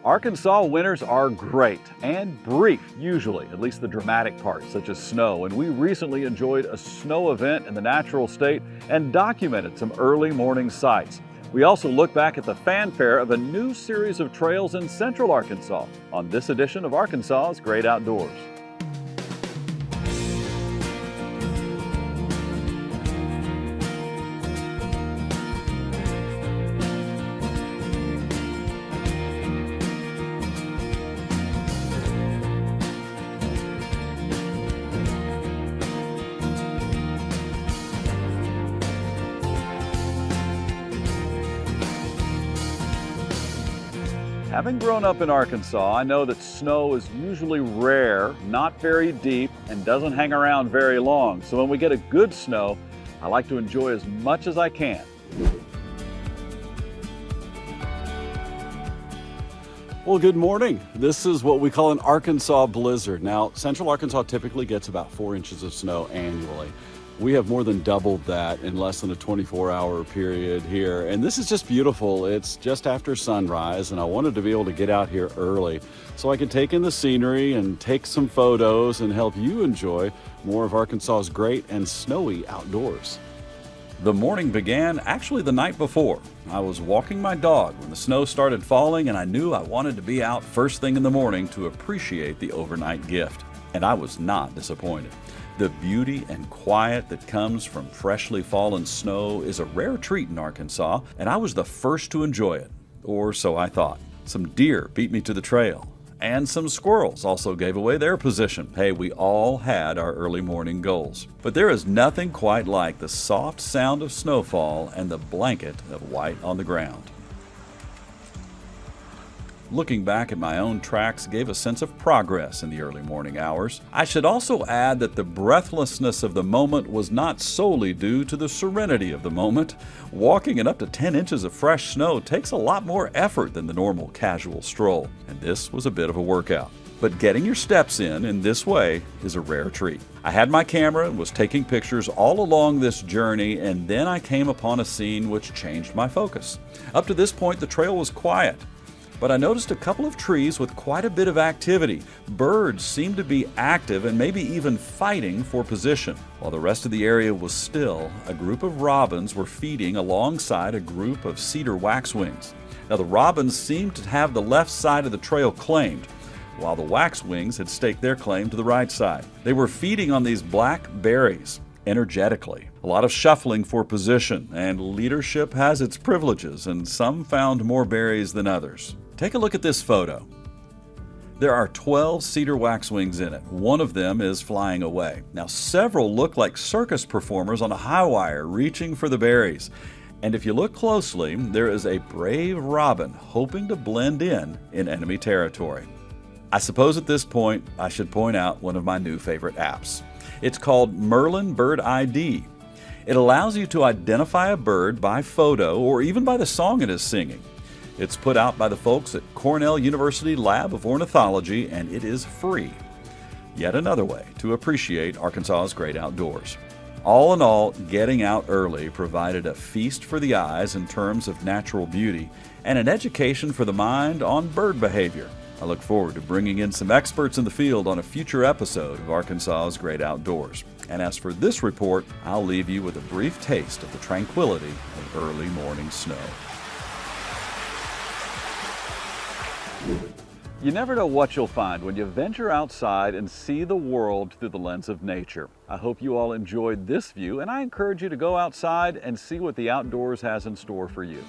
Arkansas winters are great and brief, usually, at least the dramatic parts, such as snow. And we recently enjoyed a snow event in the natural state and documented some early morning sights. We also look back at the fanfare of a new series of trails in central Arkansas on this edition of Arkansas's Great Outdoors. Having grown up in Arkansas, I know that snow is usually rare, not very deep, and doesn't hang around very long. So when we get a good snow, I like to enjoy as much as I can. Well, good morning. This is what we call an Arkansas blizzard. Now, central Arkansas typically gets about 4 inches of snow annually. We have more than doubled that in less than a 24-hour period here. And this is just beautiful. It's just after sunrise, and I wanted to be able to get out here early so I could take in the scenery and take some photos and help you enjoy more of Arkansas's great and snowy outdoors. The morning began actually the night before. I was walking my dog when the snow started falling, and I knew I wanted to be out first thing in the morning to appreciate the overnight gift. And I was not disappointed. The beauty and quiet that comes from freshly fallen snow is a rare treat in Arkansas, and I was the first to enjoy it, or so I thought. Some deer beat me to the trail, and some squirrels also gave away their position. Hey, we all had our early morning goals. But there is nothing quite like the soft sound of snowfall and the blanket of white on the ground. Looking back at my own tracks gave a sense of progress in the early morning hours. I should also add that the breathlessness of the moment was not solely due to the serenity of the moment. Walking in up to 10 inches of fresh snow takes a lot more effort than the normal casual stroll, and this was a bit of a workout. But getting your steps in this way is a rare treat. I had my camera and was taking pictures all along this journey, and then I came upon a scene which changed my focus. Up to this point, the trail was quiet, but I noticed a couple of trees with quite a bit of activity. Birds seemed to be active and maybe even fighting for position. While the rest of the area was still, a group of robins were feeding alongside a group of cedar waxwings. Now, the robins seemed to have the left side of the trail claimed, while the waxwings had staked their claim to the right side. They were feeding on these black berries energetically. A lot of shuffling for position, and leadership has its privileges, and some found more berries than others. Take a look at this photo. There are 12 cedar waxwings in it. One of them is flying away. Now, several look like circus performers on a high wire reaching for the berries. And if you look closely, there is a brave robin hoping to blend in enemy territory. I suppose at this point, I should point out one of my new favorite apps. It's called Merlin Bird ID. It allows you to identify a bird by photo or even by the song it is singing. It's put out by the folks at Cornell University Lab of Ornithology, and it is free. Yet another way to appreciate Arkansas's great outdoors. All in all, getting out early provided a feast for the eyes in terms of natural beauty and an education for the mind on bird behavior. I look forward to bringing in some experts in the field on a future episode of Arkansas's Great Outdoors. And as for this report, I'll leave you with a brief taste of the tranquility of early morning snow. You never know what you'll find when you venture outside and see the world through the lens of nature. I hope you all enjoyed this view, and I encourage you to go outside and see what the outdoors has in store for you.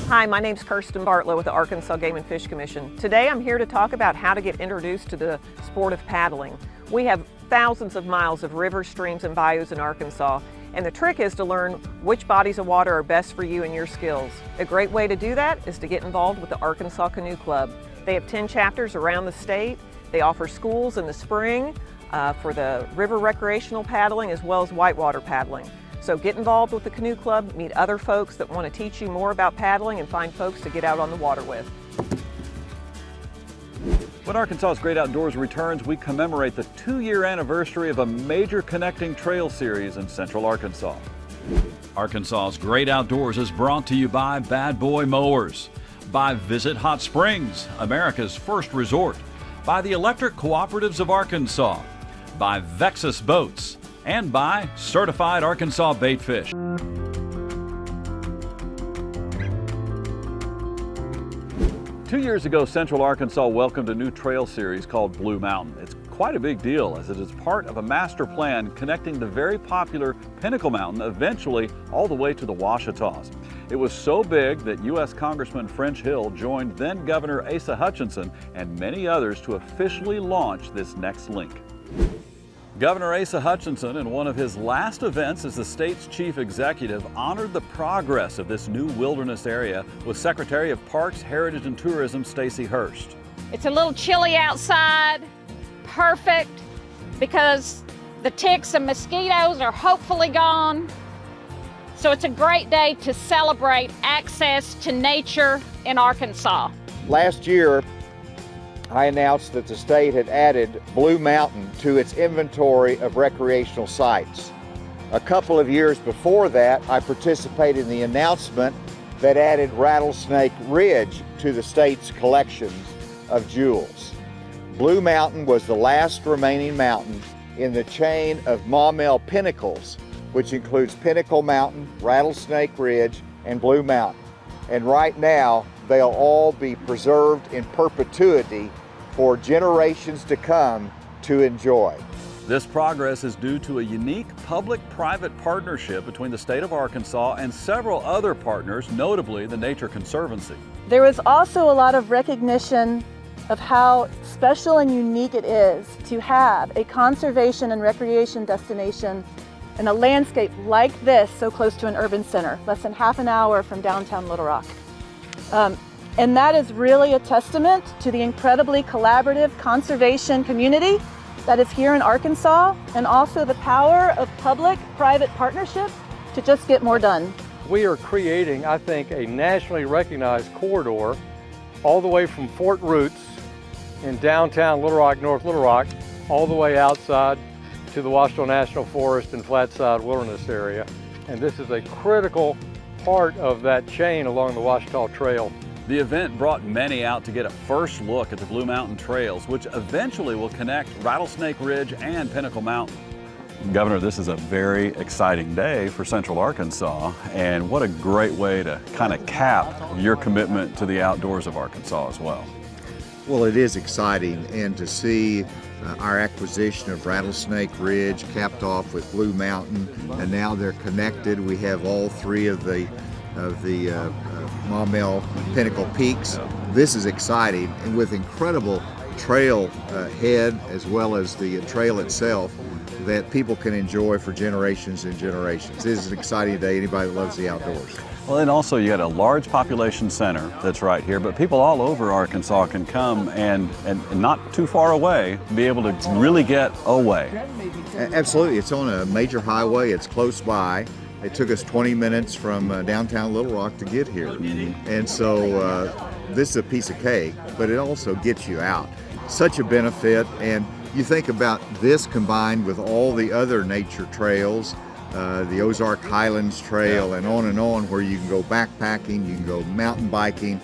Hi, my name's Kirsten Bartlett with the Arkansas Game and Fish Commission. Today I'm here to talk about how to get introduced to the sport of paddling. We have thousands of miles of rivers, streams, and bayous in Arkansas, and the trick is to learn which bodies of water are best for you and your skills. A great way to do that is to get involved with the Arkansas Canoe Club. They have 10 chapters around the state. They offer schools in the spring for the river recreational paddling as well as whitewater paddling. So get involved with the Canoe Club, meet other folks that want to teach you more about paddling, and find folks to get out on the water with. When Arkansas's Great Outdoors returns, we commemorate the 2-year anniversary of a major connecting trail series in central Arkansas. Arkansas's Great Outdoors is brought to you by Bad Boy Mowers, by Visit Hot Springs, America's first resort, by the Electric Cooperatives of Arkansas, by Vexus Boats, and by Certified Arkansas Baitfish. 2 years ago, Central Arkansas welcomed a new trail series called Blue Mountain. It's quite a big deal as it is part of a master plan connecting the very popular Pinnacle Mountain eventually all the way to the Ouachitas. It was so big that U.S. Congressman French Hill joined then Governor Asa Hutchinson and many others to officially launch this next link. Governor Asa Hutchinson, in one of his last events as the state's chief executive, honored the progress of this new wilderness area with Secretary of Parks, Heritage and Tourism Stacey Hurst. It's a little chilly outside, perfect, because the ticks and mosquitoes are hopefully gone. So it's a great day to celebrate access to nature in Arkansas. Last year, I announced that the state had added Blue Mountain to its inventory of recreational sites. A couple of years before that, I participated in the announcement that added Rattlesnake Ridge to the state's collections of jewels. Blue Mountain was the last remaining mountain in the chain of Maumelle Pinnacles, which includes Pinnacle Mountain, Rattlesnake Ridge, and Blue Mountain. And right now, they'll all be preserved in perpetuity for generations to come to enjoy. This progress is due to a unique public-private partnership between the state of Arkansas and several other partners, notably the Nature Conservancy. There was also a lot of recognition of how special and unique it is to have a conservation and recreation destination in a landscape like this, so close to an urban center, less than half an hour from downtown Little Rock. And that is really a testament to the incredibly collaborative conservation community that is here in Arkansas, and also the power of public-private partnerships to just get more done. We are creating, I think, a nationally recognized corridor all the way from Fort Roots in downtown Little Rock, North Little Rock, all the way outside to the Ouachita National Forest and Flatside Wilderness area. And this is a critical part of that chain along the Ouachita Trail. The event brought many out to get a first look at the Blue Mountain trails, which eventually will connect Rattlesnake Ridge and Pinnacle Mountain. Governor, this is a very exciting day for Central Arkansas, and what a great way to kind of cap your commitment to the outdoors of Arkansas as well. Well, it is exciting, and to see our acquisition of Rattlesnake Ridge capped off with Blue Mountain, and now they're connected. We have all three of the Maumelle Pinnacle Peaks. This is exciting, and with incredible trail head as well as the trail itself that people can enjoy for generations and generations. This is an exciting day, anybody that loves the outdoors. Well, and also you got a large population center that's right here, but people all over Arkansas can come and not too far away be able to really get away. Absolutely, it's on a major highway, it's close by. It took us 20 minutes from downtown Little Rock to get here. And so this is a piece of cake, but it also gets you out. Such a benefit, and you think about this combined with all the other nature trails, the Ozark Highlands Trail and on, where you can go backpacking, you can go mountain biking.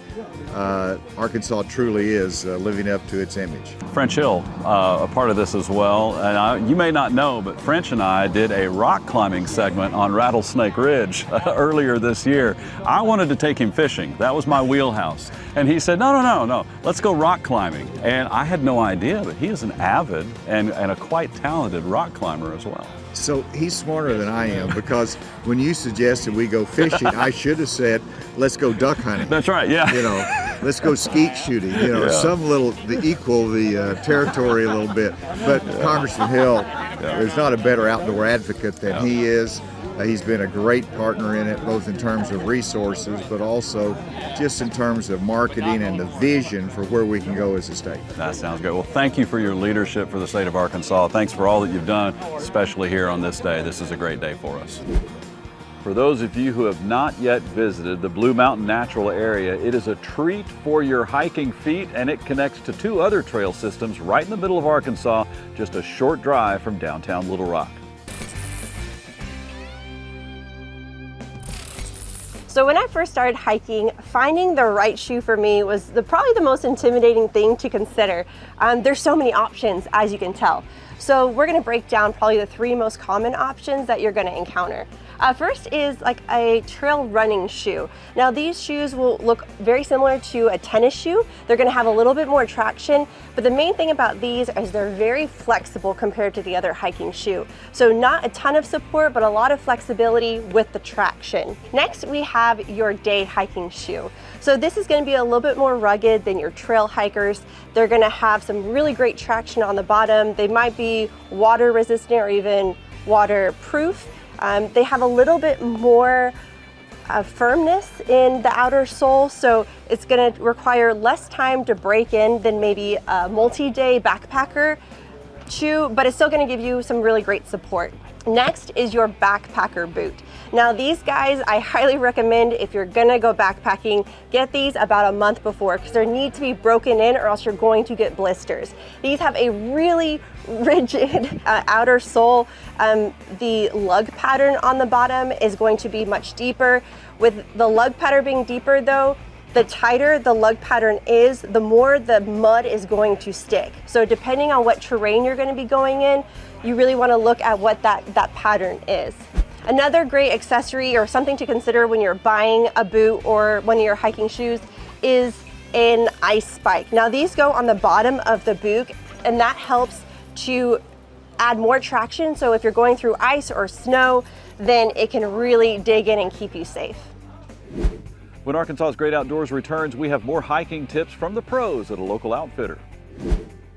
Arkansas truly is living up to its image. French Hill, a part of this as well. And you may not know, but French and I did a rock climbing segment on Rattlesnake Ridge earlier this year. I wanted to take him fishing. That was my wheelhouse. And he said, no, let's go rock climbing. And I had no idea, but he is an avid and a quite talented rock climber as well. So he's smarter than I am, because when you suggested we go fishing, I should have said, let's go duck hunting. That's right, yeah. You know, let's go skeet shooting, you know, some little, to equal the territory a little bit. But Congressman Hill, there's not a better outdoor advocate than he is. He's been a great partner in it, both in terms of resources, but also just in terms of marketing and the vision for where we can go as a state. That sounds good. Well, thank you for your leadership for the state of Arkansas. Thanks for all that you've done, especially here on this day. This is a great day for us. For those of you who have not yet visited the Blue Mountain Natural Area, it is a treat for your hiking feet, and it connects to two other trail systems right in the middle of Arkansas, just a short drive from downtown Little Rock. So when I first started hiking, finding the right shoe for me was probably the most intimidating thing to consider. There's so many options, as you can tell. So we're gonna break down probably the 3 most common options that you're gonna encounter. First is like a trail running shoe. Now these shoes will look very similar to a tennis shoe. They're gonna have a little bit more traction, but the main thing about these is they're very flexible compared to the other hiking shoe. So not a ton of support, but a lot of flexibility with the traction. Next, we have your day hiking shoe. So this is gonna be a little bit more rugged than your trail hikers. They're gonna have some really great traction on the bottom. They might be water resistant or even waterproof. They have a little bit more firmness in the outer sole, so it's going to require less time to break in than maybe a multi-day backpacker shoe, but it's still going to give you some really great support. Next is your backpacker boot. Now these guys, I highly recommend if you're gonna go backpacking, get these about a month before because they need to be broken in or else you're going to get blisters. These have a really rigid outer sole. The lug pattern on the bottom is going to be much deeper. With the lug pattern being deeper though, the tighter the lug pattern is, the more the mud is going to stick. So depending on what terrain you're going to be going in, you really want to look at what that pattern is. Another great accessory or something to consider when you're buying a boot or one of your hiking shoes is an ice spike. Now these go on the bottom of the boot and that helps to add more traction. So if you're going through ice or snow, then it can really dig in and keep you safe. When Arkansas's Great Outdoors returns, we have more hiking tips from the pros at a local outfitter.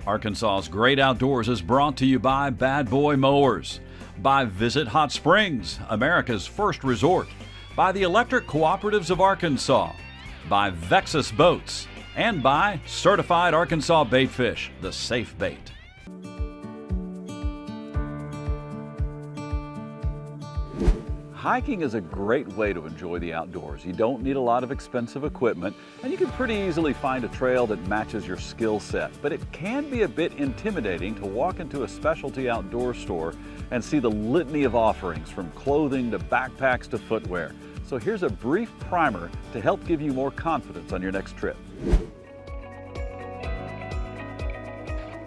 Arkansas's Great Outdoors is brought to you by Bad Boy Mowers, by Visit Hot Springs, America's first resort, by the Electric Cooperatives of Arkansas, by Vexus Boats, and by Certified Arkansas Baitfish, the safe bait. Hiking is a great way to enjoy the outdoors. You don't need a lot of expensive equipment, and you can pretty easily find a trail that matches your skill set. But it can be a bit intimidating to walk into a specialty outdoor store and see the litany of offerings from clothing to backpacks to footwear. So here's a brief primer to help give you more confidence on your next trip.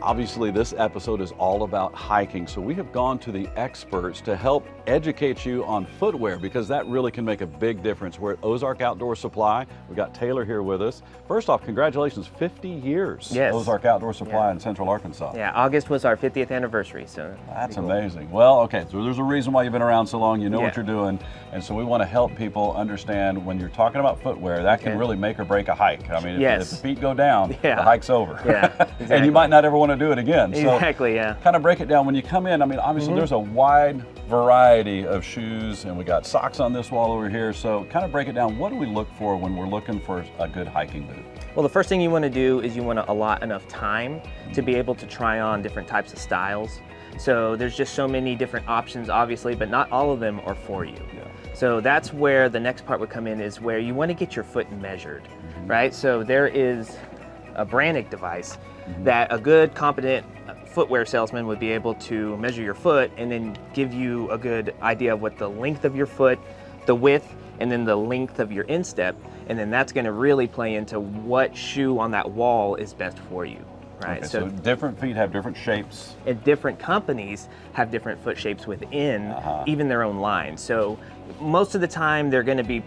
Obviously, this episode is all about hiking, so we have gone to the experts to help educate you on footwear because that really can make a big difference. We're at Ozark Outdoor Supply. We've got Taylor here with us. First off, congratulations, 50 years. Yes. Ozark Outdoor Supply in Central Arkansas. Yeah, August was our 50th anniversary, so. That's amazing. Well, okay, so there's a reason why you've been around so long. You know what you're doing, and so we want to help people understand when you're talking about footwear, that can really make or break a hike. I mean, if the feet go down, the hike's over. Yeah, exactly. And you might not ever want to do it again. So exactly, yeah. Kind of break it down. When you come in, I mean, obviously there's a wide variety of shoes, and we got socks on this wall over here. So kind of break it down. What do we look for when we're looking for a good hiking boot? Well, the first thing you want to do is you want to allot enough time to be able to try on different types of styles. So there's just so many different options, obviously, but not all of them are for you. So that's where the next part would come in, is where you want to get your foot measured, right? So there is a Brannock device that a good, competent footwear salesman would be able to measure your foot and then give you a good idea of what the length of your foot, the width, and then the length of your instep. And then that's going to really play into what shoe on that wall is best for you. Right. Okay, so different feet have different shapes. And different companies have different foot shapes within even their own line. So most of the time they're going to be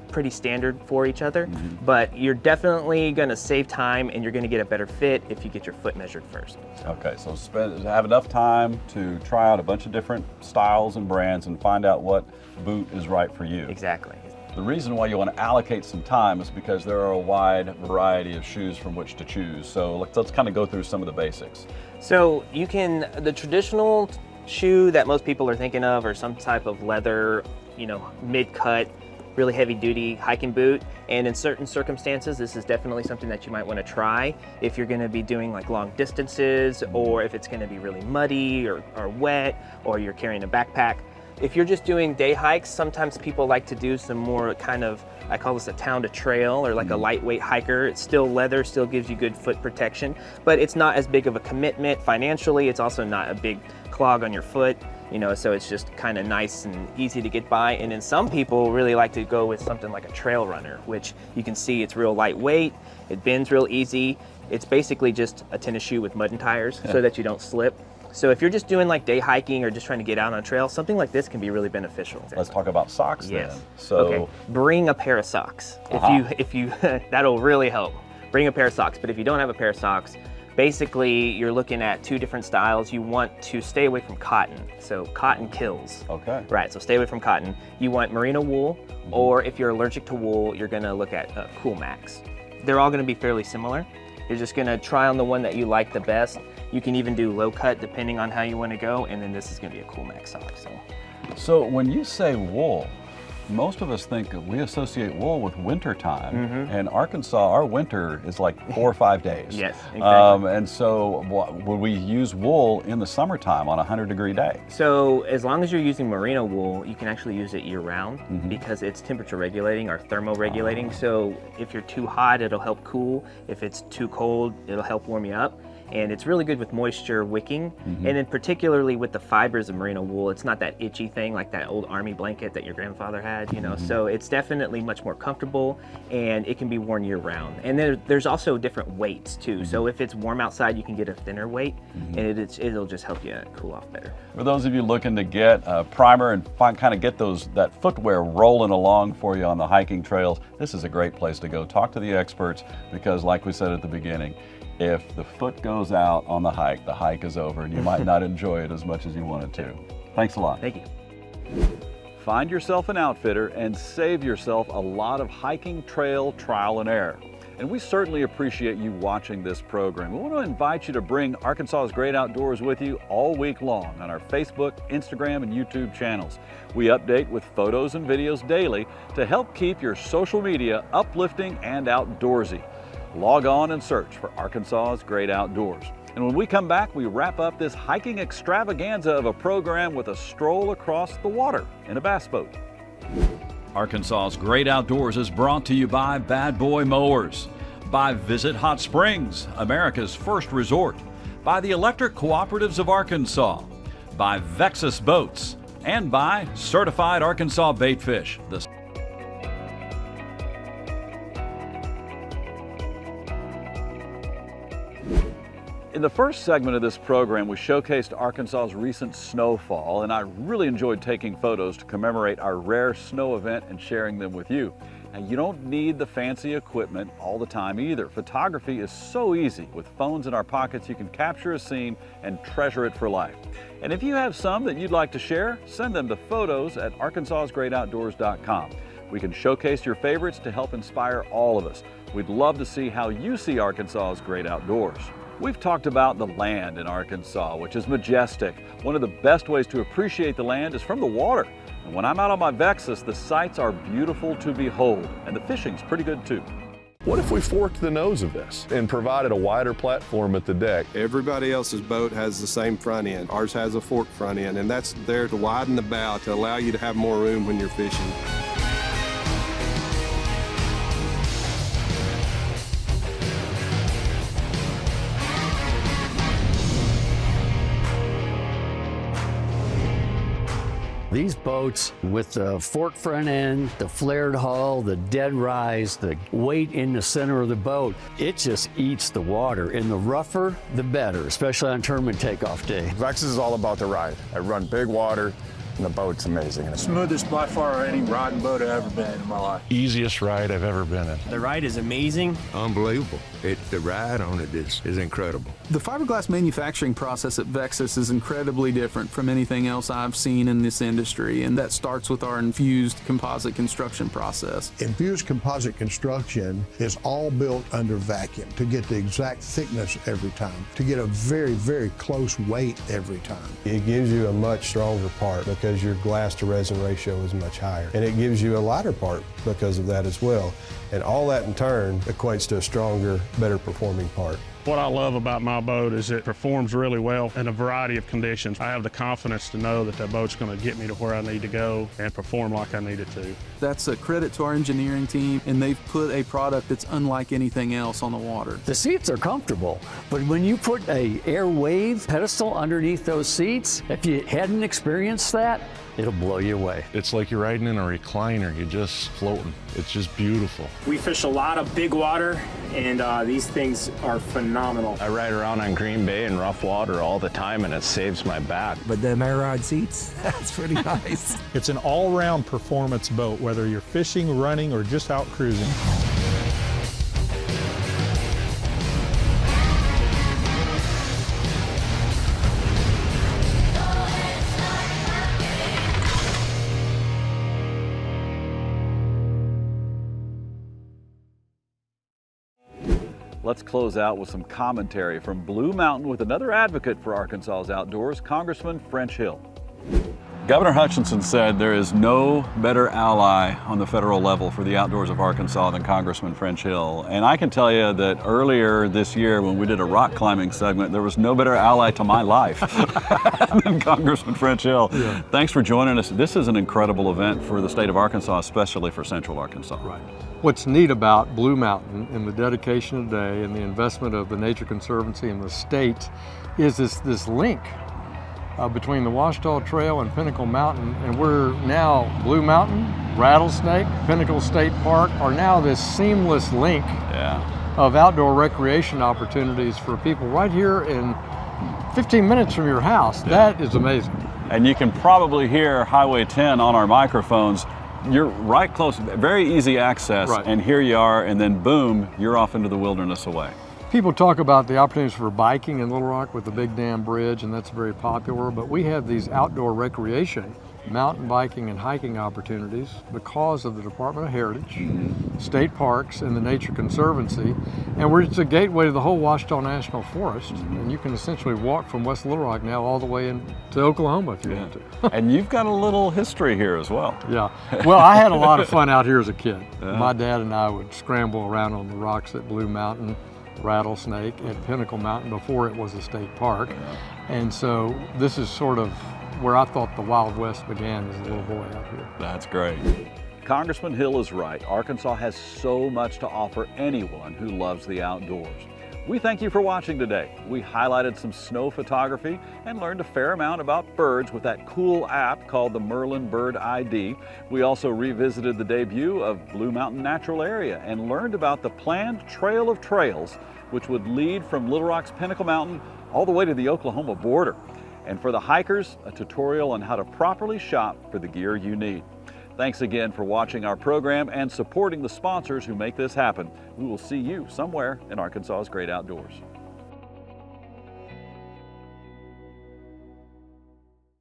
pretty standard for each other, but you're definitely going to save time and you're going to get a better fit if you get your foot measured first. Okay, so have enough time to try out a bunch of different styles and brands and find out what boot is right for you. Exactly. The reason why you want to allocate some time is because there are a wide variety of shoes from which to choose. So let's kind of go through some of the basics. So you can, the traditional shoe that most people are thinking of are some type of leather, mid-cut, really heavy duty hiking boot. And in certain circumstances, this is definitely something that you might want to try if you're going to be doing like long distances, or if it's going to be really muddy or wet, or you're carrying a backpack. If you're just doing day hikes, sometimes people like to do some more kind of, I call this a town to trail, or like a lightweight hiker. It's still leather, still gives you good foot protection, but it's not as big of a commitment financially. It's also not a big clog on your foot. You know, so it's just kind of nice and easy to get by. And then some people really like to go with something like a trail runner, which you can see it's real lightweight, it bends real easy. It's basically just a tennis shoe with mud and tires so that you don't slip. So if you're just doing like day hiking or just trying to get out on a trail, something like this can be really beneficial. Let's talk about socks then. So, okay, bring a pair of socks. If you that'll really help. Bring a pair of socks. But if you don't have a pair of socks, basically you're looking at 2 different styles. You want to stay away from cotton. So cotton kills. Okay. Right, so stay away from cotton. You want merino wool, or if you're allergic to wool, you're gonna look at Cool Max. They're all gonna be fairly similar. You're just gonna try on the one that you like the best. You can even do low cut depending on how you want to go, and then this is gonna be a Cool Max sock. So when you say wool, most of us think we associate wool with winter time, and Arkansas, our winter is like 4 or 5 days. Yes, exactly. And so would we use wool in the summertime on a 100-degree day? So as long as you're using merino wool, you can actually use it year-round because it's temperature regulating or thermoregulating. So if you're too hot, it'll help cool. If it's too cold, it'll help warm you up. And it's really good with moisture wicking, and then particularly with the fibers of merino wool, it's not that itchy thing like that old army blanket that your grandfather had, you know. So it's definitely much more comfortable, and it can be worn year round. And there's also different weights too. So if it's warm outside, you can get a thinner weight, and it'll just help you cool off better. For those of you looking to get a primer and kind of get that footwear rolling along for you on the hiking trails, this is a great place to go. Talk to the experts, because like we said at the beginning, if the foot goes out on the hike is over, and you might not enjoy it as much as you wanted to. Thanks a lot. Thank you. Find yourself an outfitter and save yourself a lot of hiking trail trial and error. And we certainly appreciate you watching this program. We want to invite you to bring Arkansas's Great Outdoors with you all week long on our Facebook, Instagram, and YouTube channels. We update with photos and videos daily to help keep your social media uplifting and outdoorsy. Log on and search for Arkansas's Great Outdoors. And when we come back, we wrap up this hiking extravaganza of a program with a stroll across the water in a bass boat. Arkansas's Great Outdoors is brought to you by Bad Boy Mowers, by Visit Hot Springs, America's first resort, by the Electric Cooperatives of Arkansas, by Vexus Boats, and by Certified Arkansas Baitfish. In the first segment of this program, we showcased Arkansas's recent snowfall, and I really enjoyed taking photos to commemorate our rare snow event and sharing them with you. Now, you don't need the fancy equipment all the time either. Photography is so easy. With phones in our pockets, you can capture a scene and treasure it for life. And if you have some that you'd like to share, send them to photos@arkansasgreatoutdoors.com. We can showcase your favorites to help inspire all of us. We'd love to see how you see Arkansas's Great Outdoors. We've talked about the land in Arkansas, which is majestic. One of the best ways to appreciate the land is from the water. And when I'm out on my Vexus, the sights are beautiful to behold, and the fishing's pretty good too. What if we forked the nose of this and provided a wider platform at the deck? Everybody else's boat has the same front end. Ours has a forked front end, and that's there to widen the bow to allow you to have more room when you're fishing. These boats with the forked front end, the flared hull, the dead rise, the weight in the center of the boat, it just eats the water. And the rougher, the better, especially on tournament takeoff day. Vexus is all about the ride. I run big water, and the boat's amazing. Smoothest by far any riding boat I've ever been in my life. Easiest ride I've ever been in. The ride is amazing. Unbelievable. The ride on it is incredible. The fiberglass manufacturing process at Vexus is incredibly different from anything else I've seen in this industry, and that starts with our infused composite construction process. Infused composite construction is all built under vacuum to get the exact thickness every time, to get a very, very close weight every time. It gives you a much stronger part because your glass to resin ratio is much higher, and it gives you a lighter part because of that as well. And all that in turn equates to a stronger, better performing part. What I love about my boat is it performs really well in a variety of conditions. I have the confidence to know that boat's going to get me to where I need to go and perform like I need it to. That's a credit to our engineering team, and they've put a product that's unlike anything else on the water. The seats are comfortable, but when you put a Air Wave pedestal underneath those seats, if you hadn't experienced that, it'll blow you away. It's like you're riding in a recliner. You're just floating. It's just beautiful. We fish a lot of big water, and these things are phenomenal. I ride around on Green Bay in rough water all the time, and it saves my back. But the Air seats, that's pretty nice. It's an all-round performance boat, whether you're fishing, running, or just out cruising. Let's close out with some commentary from Blue Mountain with another advocate for Arkansas's outdoors, Congressman French Hill. Governor Hutchinson said there is no better ally on the federal level for the outdoors of Arkansas than Congressman French Hill. And I can tell you that earlier this year when we did a rock climbing segment, there was no better ally to my life than Congressman French Hill. Yeah. Thanks for joining us. This is an incredible event for the state of Arkansas, especially for Central Arkansas. Right. What's neat about Blue Mountain and the dedication today and the investment of the Nature Conservancy and the state is this link between the Ouachita Trail and Pinnacle Mountain, and we're now Blue Mountain, Rattlesnake, Pinnacle State Park are now this seamless link of outdoor recreation opportunities for people right here in 15 minutes from your house. That is amazing. And you can probably hear Highway 10 on our microphones. You're right close, very easy access, and here you are, and then boom, you're off into the wilderness away. People talk about the opportunities for biking in Little Rock with the Big Dam Bridge, and that's very popular, but we have these outdoor recreation, mountain biking and hiking opportunities because of the Department of Heritage, state parks, and the Nature Conservancy, and it's a gateway to the whole Ouachita National Forest, and you can essentially walk from West Little Rock now all the way into Oklahoma if you want to. And you've got a little history here as well. Yeah, well, I had a lot of fun out here as a kid. My dad and I would scramble around on the rocks at Blue Mountain, Rattlesnake, at Pinnacle Mountain before it was a state park. And so this is sort of where I thought the Wild West began as a little boy out here. That's great. Congressman Hill is right. Arkansas has so much to offer anyone who loves the outdoors. We thank you for watching today. We highlighted some snow photography and learned a fair amount about birds with that cool app called the Merlin Bird ID. We also revisited the debut of Blue Mountain Natural Area and learned about the planned Trail of Trails, which would lead from Little Rock's Pinnacle Mountain all the way to the Oklahoma border. And for the hikers, a tutorial on how to properly shop for the gear you need. Thanks again for watching our program and supporting the sponsors who make this happen. We will see you somewhere in Arkansas's great outdoors.